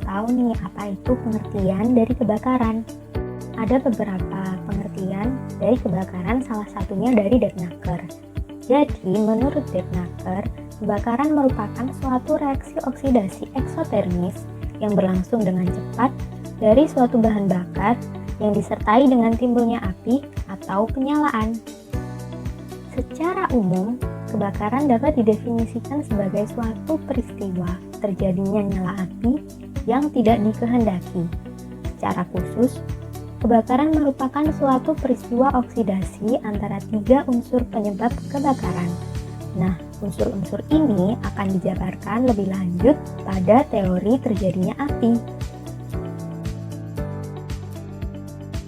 tahu nih apa itu pengertian dari kebakaran. Ada beberapa pengertian dari kebakaran, salah satunya dari Detnaker. Jadi, menurut Detnaker, kebakaran merupakan suatu reaksi oksidasi eksotermis yang berlangsung dengan cepat dari suatu bahan bakar yang disertai dengan timbulnya api atau penyalaan. Secara umum, kebakaran dapat didefinisikan sebagai suatu peristiwa terjadinya nyala api yang tidak dikehendaki. Secara khusus, kebakaran merupakan suatu peristiwa oksidasi antara 3 unsur penyebab kebakaran. Nah, unsur-unsur ini akan dijabarkan lebih lanjut pada teori terjadinya api.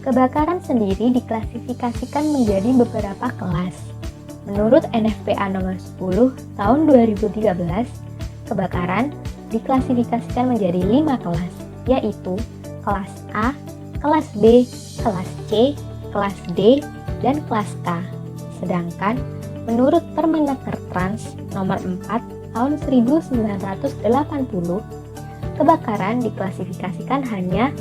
Kebakaran sendiri diklasifikasikan menjadi beberapa kelas. Menurut NFPA nomor 10 tahun 2013, kebakaran diklasifikasikan menjadi 5 kelas, yaitu kelas A, kelas B, kelas C, kelas D, dan kelas K. Sedangkan menurut Permenaker Trans nomor 4 tahun 1980, kebakaran diklasifikasikan hanya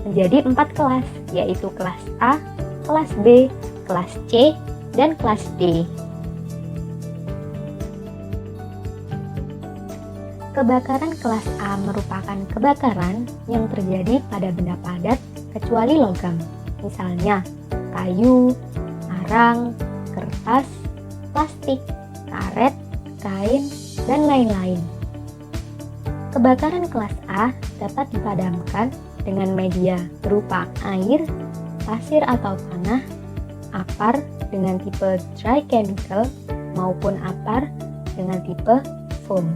menjadi 4 kelas, yaitu kelas A, kelas B, kelas C, dan kelas D. Kebakaran kelas A merupakan kebakaran yang terjadi pada benda padat kecuali logam, misalnya kayu, arang, kertas, plastik, karet, kain, dan lain-lain. Kebakaran kelas A dapat dipadamkan dengan media berupa air, pasir atau tanah, apar dengan tipe dry chemical maupun apar dengan tipe foam.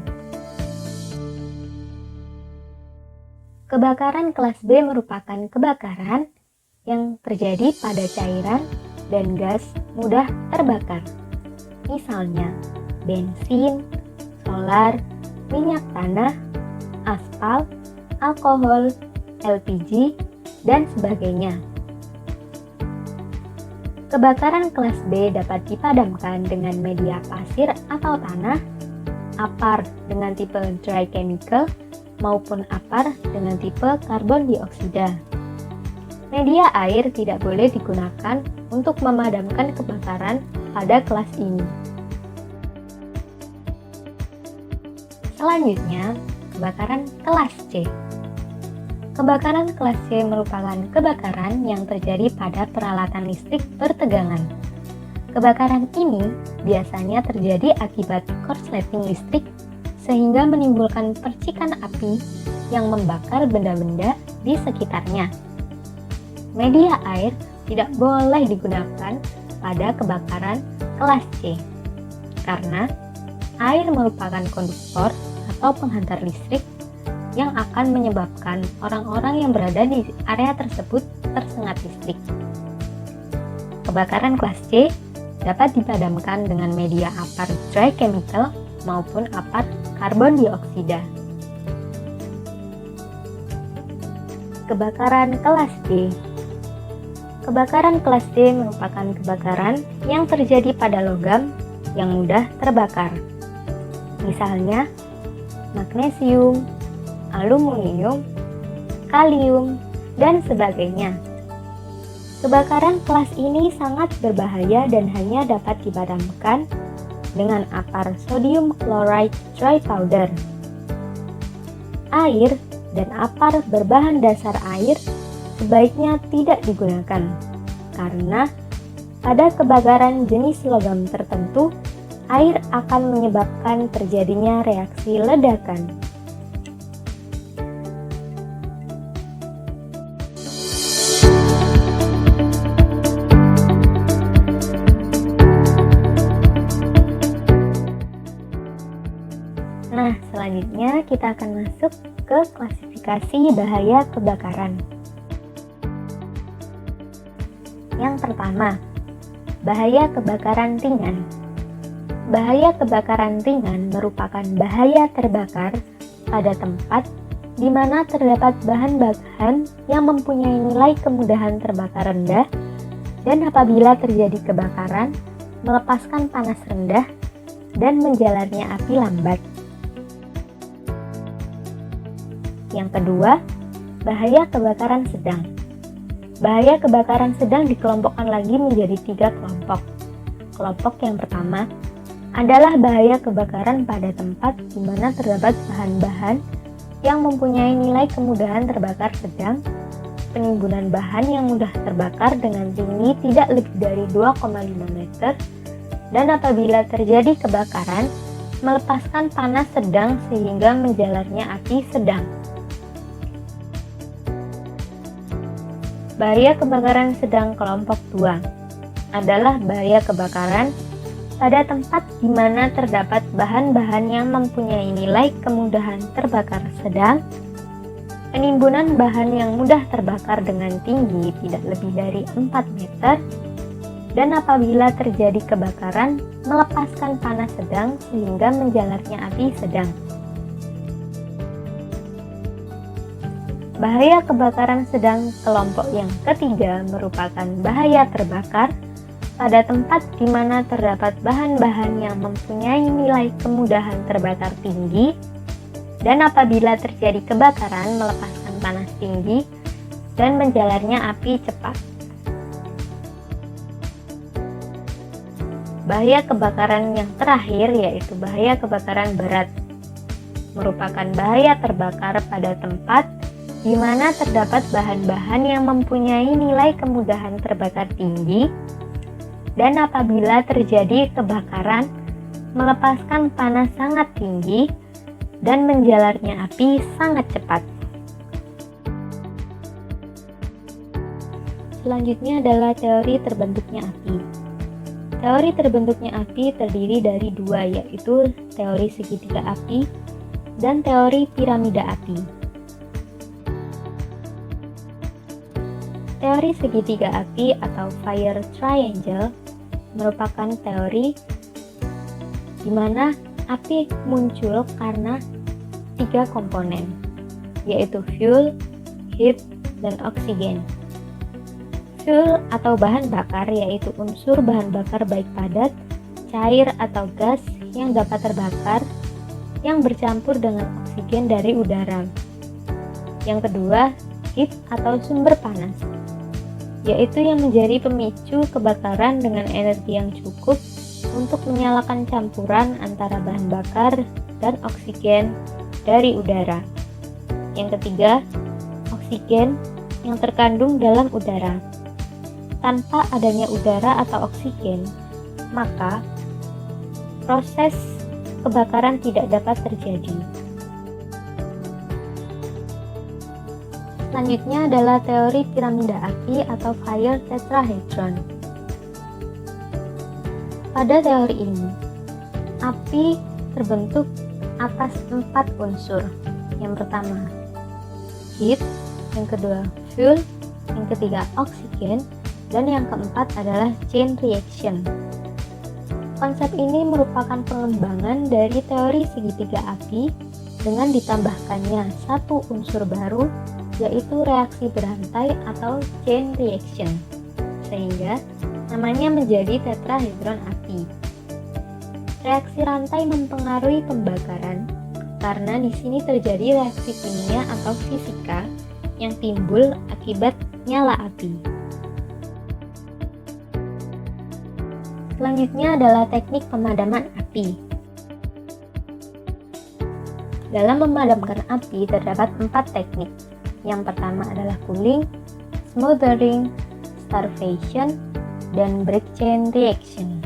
Kebakaran kelas B merupakan kebakaran yang terjadi pada cairan dan gas mudah terbakar. Misalnya, bensin, solar, minyak tanah, aspal, alkohol, LPG, dan sebagainya. Kebakaran kelas B dapat dipadamkan dengan media pasir atau tanah, apar dengan tipe dry chemical, maupun apar dengan tipe karbon dioksida. Media air tidak boleh digunakan untuk memadamkan kebakaran pada kelas ini. Selanjutnya, kebakaran kelas C. Kebakaran kelas C merupakan kebakaran yang terjadi pada peralatan listrik bertegangan. Kebakaran ini biasanya terjadi akibat korsleting listrik sehingga menimbulkan percikan api yang membakar benda-benda di sekitarnya. Media air tidak boleh digunakan pada kebakaran kelas C karena air merupakan konduktor atau penghantar listrik yang akan menyebabkan orang-orang yang berada di area tersebut tersengat listrik. Kebakaran kelas C dapat dipadamkan dengan media apar dry chemical maupun apar karbon dioksida. Kebakaran kelas D. Kebakaran kelas D merupakan kebakaran yang terjadi pada logam yang mudah terbakar. Misalnya, magnesium, aluminium, kalium, dan sebagainya. Kebakaran kelas ini sangat berbahaya dan hanya dapat dipadamkan dengan apar sodium chloride dry powder. Air dan apar berbahan dasar air sebaiknya tidak digunakan karena pada kebakaran jenis logam tertentu, air akan menyebabkan terjadinya reaksi ledakan. Nah, selanjutnya kita akan masuk ke klasifikasi bahaya kebakaran. Yang pertama, bahaya kebakaran ringan. Bahaya kebakaran ringan merupakan bahaya terbakar pada tempat di mana terdapat bahan-bahan yang mempunyai nilai kemudahan terbakar rendah dan apabila terjadi kebakaran, melepaskan panas rendah dan menjalarnya api lambat. Yang kedua, bahaya kebakaran sedang. Bahaya kebakaran sedang dikelompokkan lagi menjadi 3 kelompok. Kelompok yang pertama adalah bahaya kebakaran pada tempat di mana terdapat bahan-bahan yang mempunyai nilai kemudahan terbakar sedang, penimbunan bahan yang mudah terbakar dengan tinggi tidak lebih dari 2,5 meter, dan apabila terjadi kebakaran, melepaskan panas sedang sehingga menjalarnya api sedang. Bahaya kebakaran sedang kelompok 2 adalah bahaya kebakaran pada tempat di mana terdapat bahan-bahan yang mempunyai nilai kemudahan terbakar sedang, penimbunan bahan yang mudah terbakar dengan tinggi tidak lebih dari 4 meter, dan apabila terjadi kebakaran, melepaskan panas sedang sehingga menjalarnya api sedang. Bahaya kebakaran sedang kelompok yang ketiga merupakan bahaya terbakar pada tempat di mana terdapat bahan-bahan yang mempunyai nilai kemudahan terbakar tinggi, dan apabila terjadi kebakaran melepaskan panas tinggi dan menjalarnya api cepat. Bahaya kebakaran yang terakhir yaitu bahaya kebakaran berat, merupakan bahaya terbakar pada tempat di mana terdapat bahan-bahan yang mempunyai nilai kemudahan terbakar tinggi, dan apabila terjadi kebakaran melepaskan panas sangat tinggi dan menjalarnya api sangat cepat. Selanjutnya adalah teori terbentuknya api. Teori terbentuknya api terdiri dari 2, yaitu teori segitiga api dan teori piramida api. Teori segitiga api atau fire triangle merupakan teori di mana api muncul karena 3 komponen, yaitu fuel, heat, dan oksigen. Fuel atau bahan bakar yaitu unsur bahan bakar baik padat, cair, atau gas yang dapat terbakar yang bercampur dengan oksigen dari udara. Yang kedua, heat atau sumber panas, yaitu yang menjadi pemicu kebakaran dengan energi yang cukup untuk menyalakan campuran antara bahan bakar dan oksigen dari udara. Yang ketiga, oksigen yang terkandung dalam udara. Tanpa adanya udara atau oksigen, maka proses kebakaran tidak dapat terjadi. Selanjutnya adalah teori piramida api atau fire tetrahedron. Pada teori ini, api terbentuk atas 4 unsur. Yang pertama, heat, yang kedua, fuel, yang ketiga, oksigen, dan yang keempat adalah chain reaction. Konsep ini merupakan pengembangan dari teori segitiga api dengan ditambahkannya satu unsur baru, yaitu reaksi berantai atau chain reaction, sehingga namanya menjadi tetrahedron api. Reaksi rantai mempengaruhi pembakaran karena di sini terjadi reaksi kimia atau fisika yang timbul akibat nyala api. Selanjutnya adalah teknik pemadaman api. Dalam memadamkan api terdapat 4 teknik. Yang pertama adalah cooling, smothering, starvation, dan break chain reaction.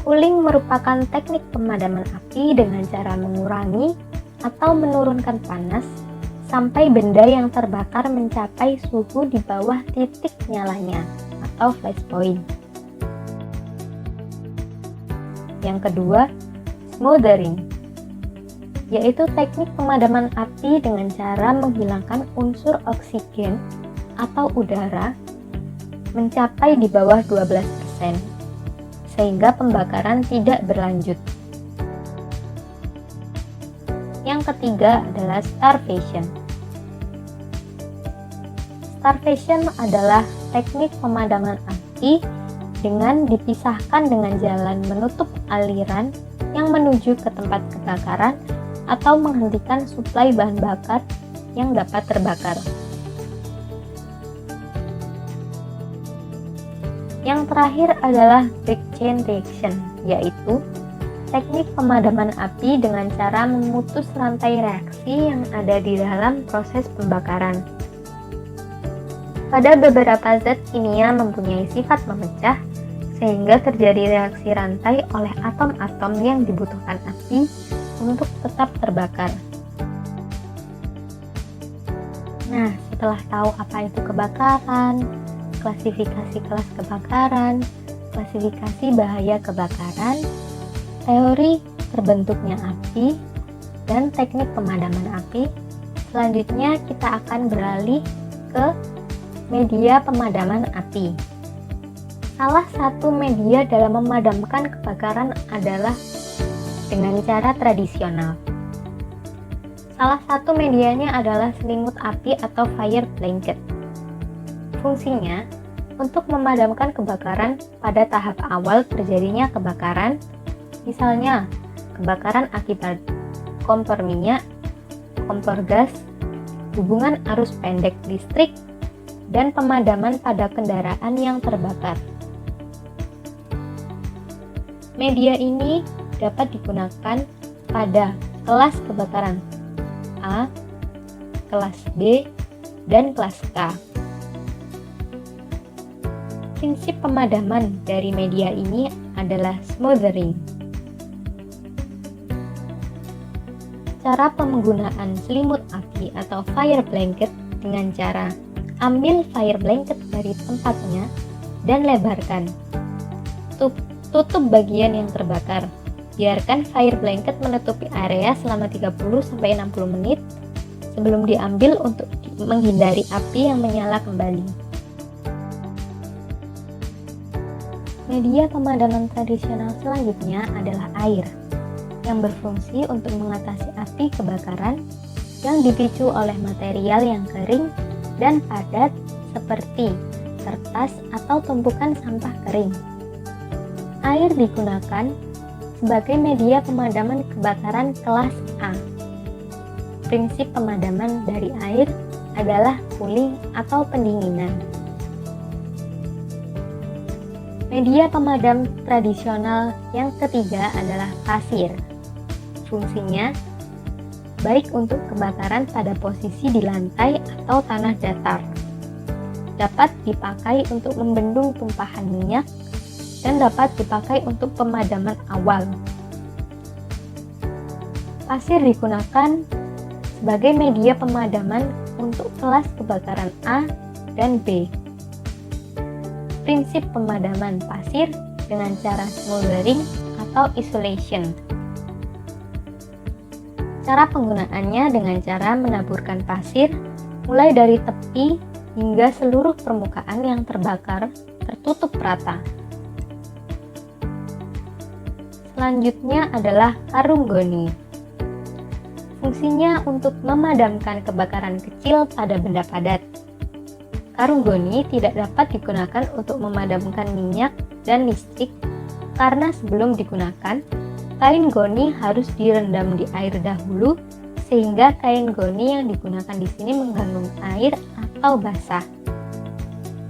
Cooling merupakan teknik pemadaman api dengan cara mengurangi atau menurunkan panas sampai benda yang terbakar mencapai suhu di bawah titik nyalanya atau flash point. Yang kedua, smothering, yaitu teknik pemadaman api dengan cara menghilangkan unsur oksigen atau udara mencapai di bawah 12%, sehingga pembakaran tidak berlanjut. Yang ketiga adalah starvation. Starvation adalah teknik pemadaman api dengan dipisahkan dengan jalan menutup aliran yang menuju ke tempat kebakaran atau menghentikan suplai bahan bakar yang dapat terbakar. Yang terakhir adalah Quick Chain Reaction, yaitu teknik pemadaman api dengan cara memutus rantai reaksi yang ada di dalam proses pembakaran. Pada beberapa zat kimia mempunyai sifat memecah, sehingga terjadi reaksi rantai oleh atom-atom yang dibutuhkan api untuk tetap terbakar. Nah, setelah tahu apa itu kebakaran, klasifikasi kelas kebakaran, klasifikasi bahaya kebakaran, teori terbentuknya api, dan teknik pemadaman api, selanjutnya kita akan beralih ke media pemadaman api. Salah satu media dalam memadamkan kebakaran adalah dengan cara tradisional. Salah satu medianya adalah selimut api atau fire blanket. Fungsinya untuk memadamkan kebakaran pada tahap awal terjadinya kebakaran, misalnya kebakaran akibat kompor minyak, kompor gas, hubungan arus pendek listrik, dan pemadaman pada kendaraan yang terbakar. Media ini dapat digunakan pada kelas kebakaran A, kelas B, dan kelas K. Prinsip pemadaman dari media ini adalah smothering. Cara penggunaan selimut api atau fire blanket dengan cara ambil fire blanket dari tempatnya dan lebarkan. Tutup bagian yang terbakar. Biarkan fire blanket menutupi area selama 30-60 menit sebelum diambil untuk menghindari api yang menyala kembali. Media pemadaman tradisional selanjutnya adalah air, yang berfungsi untuk mengatasi api kebakaran yang dipicu oleh material yang kering dan padat seperti kertas atau tumpukan sampah kering. Air digunakan sebagai media pemadaman kebakaran kelas A. Prinsip pemadaman dari air adalah cooling atau pendinginan. Media pemadam tradisional yang ketiga adalah pasir. Fungsinya baik untuk kebakaran pada posisi di lantai atau tanah datar. Dapat dipakai untuk membendung tumpahan minyak dan dapat dipakai untuk pemadaman awal. Pasir digunakan sebagai media pemadaman untuk kelas kebakaran A dan B. Prinsip pemadaman pasir dengan cara smothering atau isolation. Cara penggunaannya dengan cara menaburkan pasir mulai dari tepi hingga seluruh permukaan yang terbakar tertutup rata. Selanjutnya adalah karung goni. Fungsinya untuk memadamkan kebakaran kecil pada benda padat. Karung goni tidak dapat digunakan untuk memadamkan minyak dan listrik karena sebelum digunakan, kain goni harus direndam di air dahulu sehingga kain goni yang digunakan di sini mengandung air atau basah.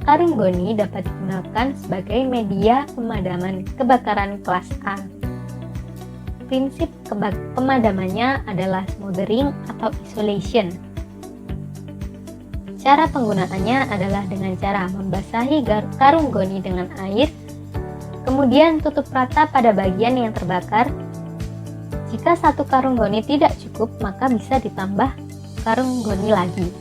Karung goni dapat digunakan sebagai media pemadaman kebakaran kelas A. Prinsip pemadamannya adalah smothering atau isolation. Cara penggunaannya adalah dengan cara membasahi karung goni dengan air, kemudian tutup rata pada bagian yang terbakar. Jika satu karung goni tidak cukup, maka bisa ditambah karung goni lagi.